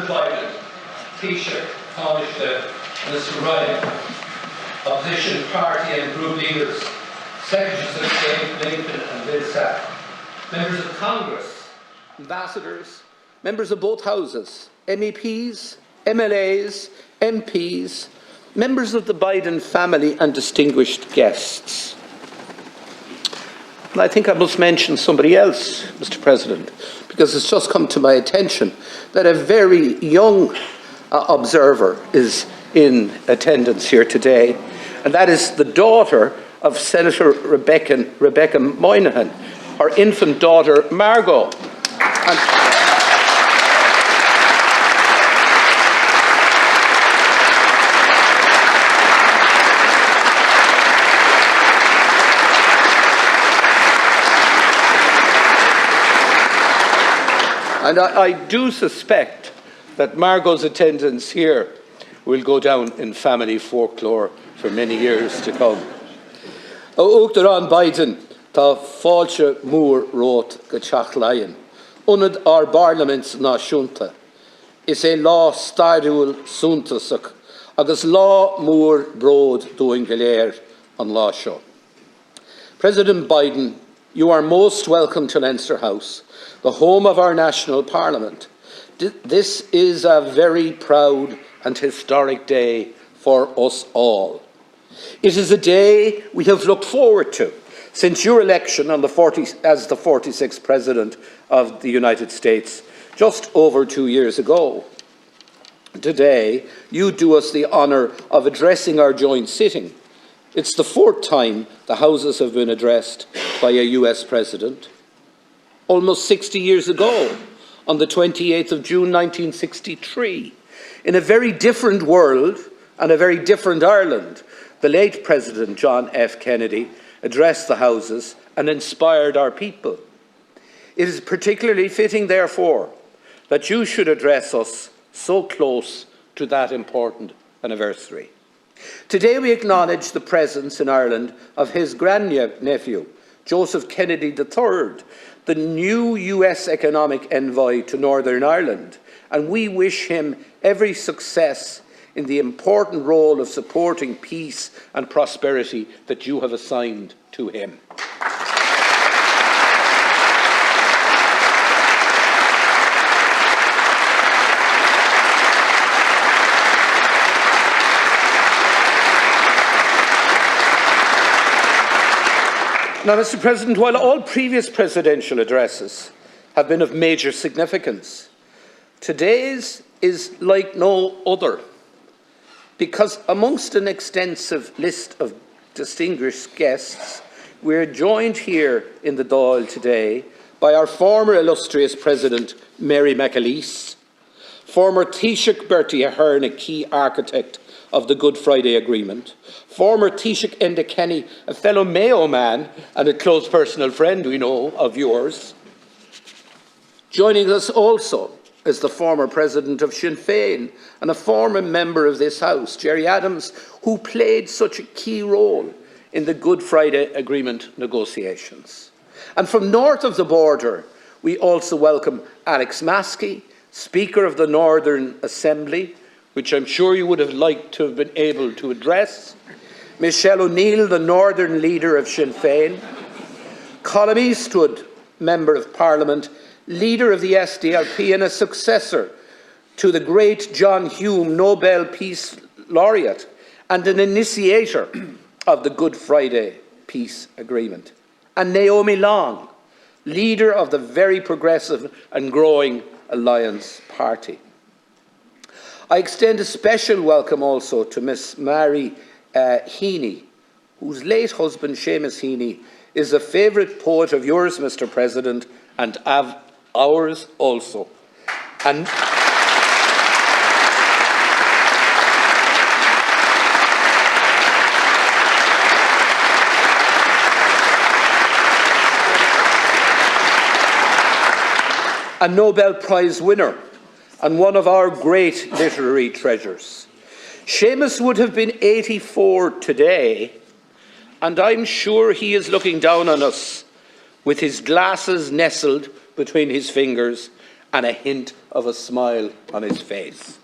President Biden, Taoiseach, Tánaiste, and Mr. Ryan, Opposition Party and Group Leaders, Secretaries of State, Lincoln and Vilsack, Members of Congress, Ambassadors, Members of both Houses, MEPs, MLAs, MPs, Members of the Biden family and distinguished guests. And I think I must mention somebody else, Mr. President, because it's just come to my attention that a very young observer is in attendance here today, and that is the daughter of Senator Rebecca Moynihan, her infant daughter Margot. And I do suspect that Margot's attendance here will go down in family folklore for many years to come. Uachtar an Biden tá fáilte mór rót go teach lion. Unad our Parliaments náisiúnta. Is é lá stairiúil súntasach agus lá mór bród dúin go léir an lá seo. President Biden, you are most welcome to Leinster House, the home of our national parliament. This is a very proud and historic day for us all. It is a day we have looked forward to since your election as the 46th President of the United States just over 2 years ago. Today, you do us the honour of addressing our joint sitting. It's the 4th time the Houses have been addressed by a US President. Almost 60 years ago, on the 28th of June 1963, in a very different world and a very different Ireland, the late President John F. Kennedy addressed the Houses and inspired our people. It is particularly fitting, therefore, that you should address us so close to that important anniversary. Today we acknowledge the presence in Ireland of his grandnephew, Joseph Kennedy III, the new US economic envoy to Northern Ireland, and we wish him every success in the important role of supporting peace and prosperity that you have assigned to him. Now, Mr. President, while all previous presidential addresses have been of major significance, today's is like no other, because amongst an extensive list of distinguished guests, we are joined here in the Dáil today by our former illustrious President, Mary McAleese, former Taoiseach Bertie Ahern, a key architect of the Good Friday Agreement, former Taoiseach Enda Kenny, a fellow Mayo man and a close personal friend, we know, of yours. Joining us also is the former President of Sinn Féin and a former member of this House, Gerry Adams, who played such a key role in the Good Friday Agreement negotiations. And from north of the border, we also welcome Alex Maskey, Speaker of the Northern Assembly, which I'm sure you would have liked to have been able to address, Michelle O'Neill, the Northern Leader of Sinn Féin, Colm Eastwood, Member of Parliament, Leader of the SDLP and a successor to the great John Hume, Nobel Peace Laureate, and an initiator of the Good Friday Peace Agreement, and Naomi Long, Leader of the very progressive and growing Alliance Party. I extend a special welcome also to Miss Mary Heaney, whose late husband, Seamus Heaney, is a favourite poet of yours, Mr. President, and of ours also. And a Nobel Prize winner and one of our great literary treasures. Seamus would have been 84 today, and I'm sure he is looking down on us with his glasses nestled between his fingers and a hint of a smile on his face.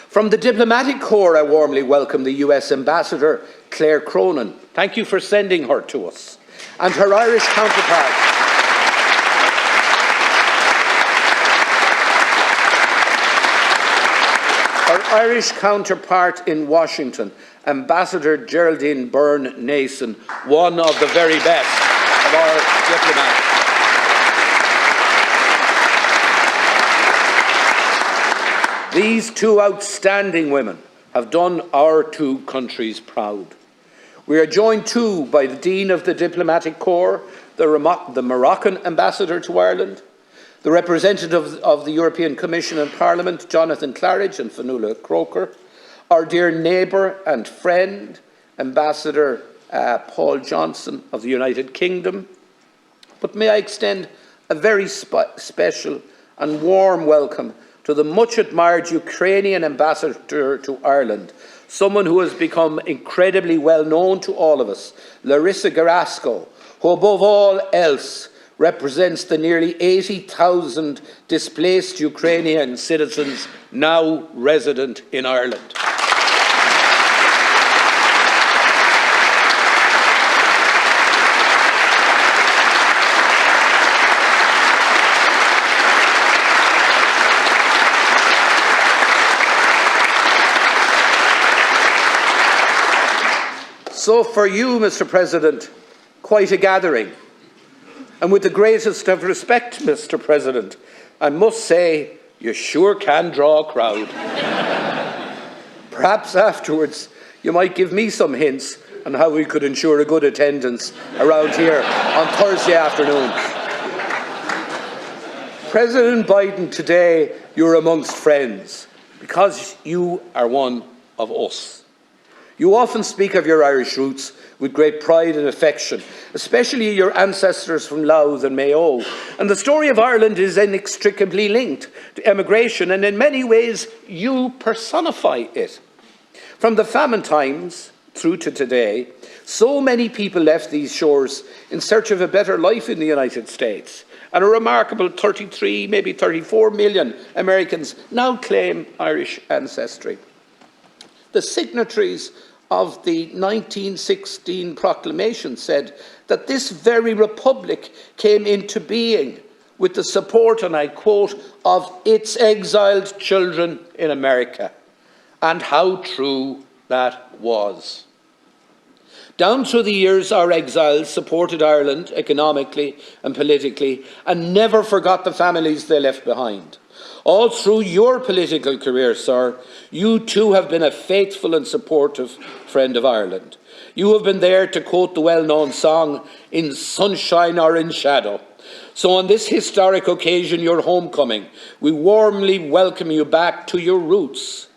From the diplomatic corps, I warmly welcome the US Ambassador, Claire Cronin. Thank you for sending her to us. And her Irish counterpart. Her Irish counterpart in Washington, Ambassador Geraldine Byrne-Nason, one of the very best of our diplomats. These two outstanding women have done our two countries proud. We are joined too by the Dean of the Diplomatic Corps, the Moroccan Ambassador to Ireland, the representatives of the European Commission and Parliament, Jonathan Claridge and Fionnuala Croker, our dear neighbour and friend, Ambassador Paul Johnson of the United Kingdom. But may I extend a very special and warm welcome to the much-admired Ukrainian ambassador to Ireland, someone who has become incredibly well known to all of us, Larissa Garasko, who above all else represents the nearly 80,000 displaced Ukrainian citizens now resident in Ireland. So for you, Mr. President, quite a gathering. And with the greatest of respect, Mr. President, I must say you sure can draw a crowd. Perhaps afterwards you might give me some hints on how we could ensure a good attendance around here on Thursday afternoon. President Biden, today you're amongst friends because you are one of us. You often speak of your Irish roots with great pride and affection, especially your ancestors from Louth and Mayo. And the story of Ireland is inextricably linked to emigration, and in many ways you personify it. From the famine times through to today, so many people left these shores in search of a better life in the United States. And a remarkable 33, maybe 34 million Americans now claim Irish ancestry. The signatories of the 1916 proclamation said that this very republic came into being with the support, and I quote, of its exiled children in America. And how true that was. Down through the years, our exiles supported Ireland economically and politically and never forgot the families they left behind. All through your political career, sir, you too have been a faithful and supportive friend of Ireland. You have been there to quote the well-known song, "In sunshine or in shadow." So on this historic occasion, your homecoming, we warmly welcome you back to your roots.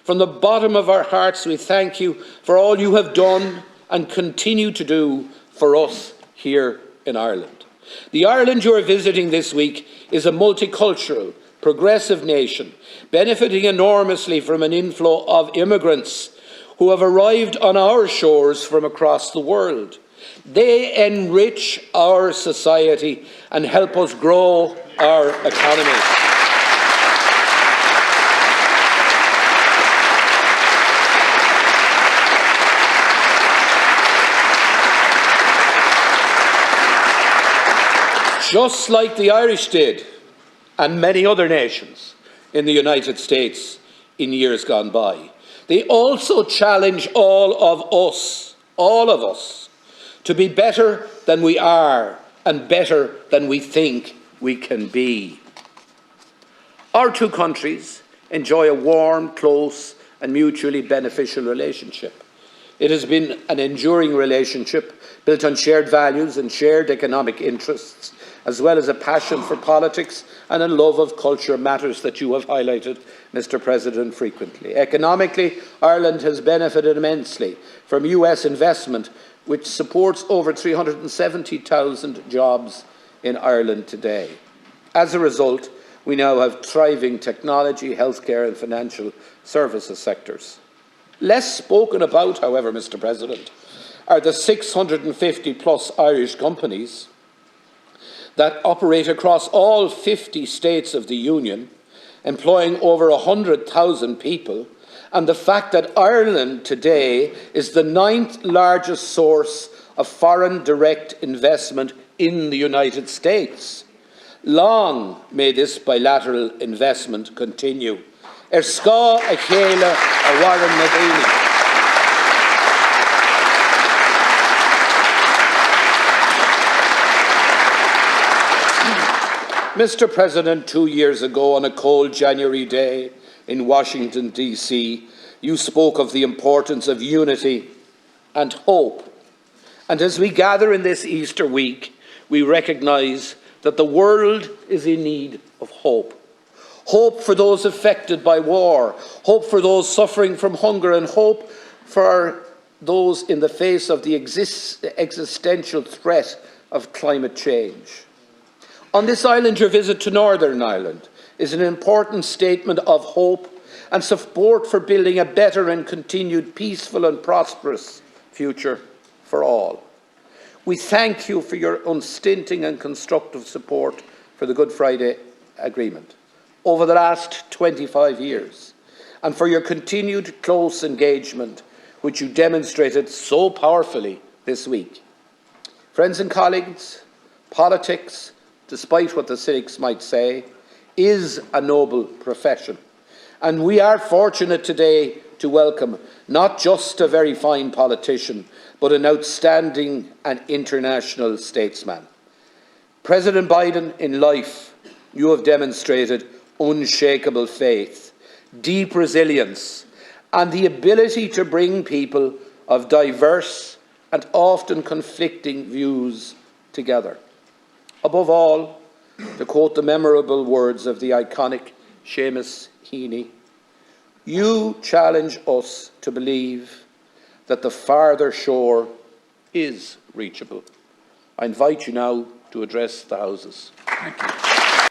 From the bottom of our hearts, we thank you for all you have done and continue to do for us here in Ireland. The Ireland you are visiting this week is a multicultural, progressive nation, benefiting enormously from an inflow of immigrants who have arrived on our shores from across the world. They enrich our society and help us grow our economy. Just like the Irish did, and many other nations in the United States in years gone by. They also challenge all of us, to be better than we are and better than we think we can be. Our two countries enjoy a warm, close and mutually beneficial relationship. It has been an enduring relationship built on shared values and shared economic interests, as well as a passion for politics and a love of culture, matters that you have highlighted, Mr. President, frequently. Economically, Ireland has benefited immensely from US investment, which supports over 370,000 jobs in Ireland today. As a result, we now have thriving technology, healthcare and financial services sectors. Less spoken about, however, Mr. President, are the 650 plus Irish companies that operate across all 50 states of the Union, employing over 100,000 people, and the fact that Ireland today is the 9th largest source of foreign direct investment in the United States. Long may this bilateral investment continue. Scá a chéile a Warren Nadini. Mr. President, 2 years ago on a cold January day in Washington, D.C., you spoke of the importance of unity and hope. And as we gather in this Easter week, we recognise that the world is in need of hope. Hope for those affected by war, hope for those suffering from hunger, and hope for those in the face of the existential threat of climate change. On this island, your visit to Northern Ireland is an important statement of hope and support for building a better and continued peaceful and prosperous future for all. We thank you for your unstinting and constructive support for the Good Friday Agreement over the last 25 years, and for your continued close engagement, which you demonstrated so powerfully this week. Friends and colleagues, politics, despite what the cynics might say, is a noble profession. And we are fortunate today to welcome not just a very fine politician, but an outstanding and international statesman. President Biden, in life, you have demonstrated unshakable faith, deep resilience, and the ability to bring people of diverse and often conflicting views together. Above all, to quote the memorable words of the iconic Seamus Heaney, you challenge us to believe that the farther shore is reachable. I invite you now to address the Houses. Thank you.